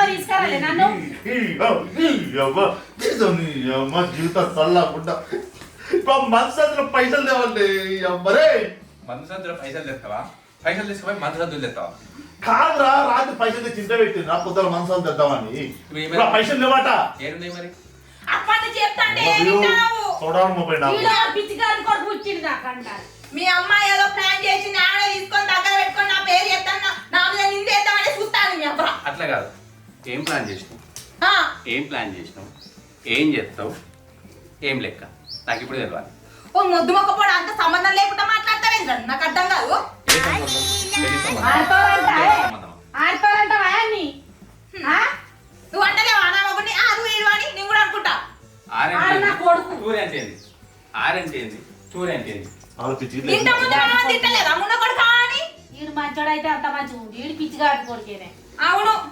తీసుకురాలే నన్ను జీవితం చల్లకుండా మనసు పైసలు తేవండి మరే మనసు పైసలు తెస్తావా? పైసలు తీసుకుపోయి మనసు తెస్తావా? కాదురా రాత్రి పైసలు చింత పెట్టింది నా పొద్దున మనసు తెద్దామని పైసలు లేవాట ఏమున్నాయి మరి? అప్పటి చెప్తాంటే చూడాలి పోయినా పిచ్చిగారి కొడుకు వచ్చింది నాకంటారు. మీ అమ్మాయి ఏదో ప్లాన్ చేసి ఆడ తీసుకొని దగ్గర పెట్టుకొని నా పేరు చెప్తాను నా మీద నిందేద్దామని చూస్తాను మీ అబ్బా. అట్లా కాదు. ఏం ప్లాన్ చేసినావు? ఏం ప్లాన్ చేసినావు? ఏం చేస్తావు? ఏం లెక్క నాకు ఇప్పుడు తెలియాలి. ఓ ముద్దు మొక్కపోవడం అంత సంబంధం లేకుండా మాట్లాడతావేం కదా నాకు అర్థం కాదు. ఏ సంబంధం? పెళ్లి సంబంధం? ఆడతారంట ఏ సంబంధం? ఆడతారంటవా అని నువ్వు అంటలేవా నా మగుడిని ఆరు ఏడు అని నేను కూడా అనుకుంటా. నా కొడుకు టూర్ అంటే ఏంది? ఆరంటే ఏంది? టూర్ అంటే ఏంది? ఇంత ముందు మనం తిట్టలేదా మున్న కొడుకా అని? వీడు మంచోడైతే అంత మంచిగా వీడు పిచ్చిగాడి కొడుకేనే. అవును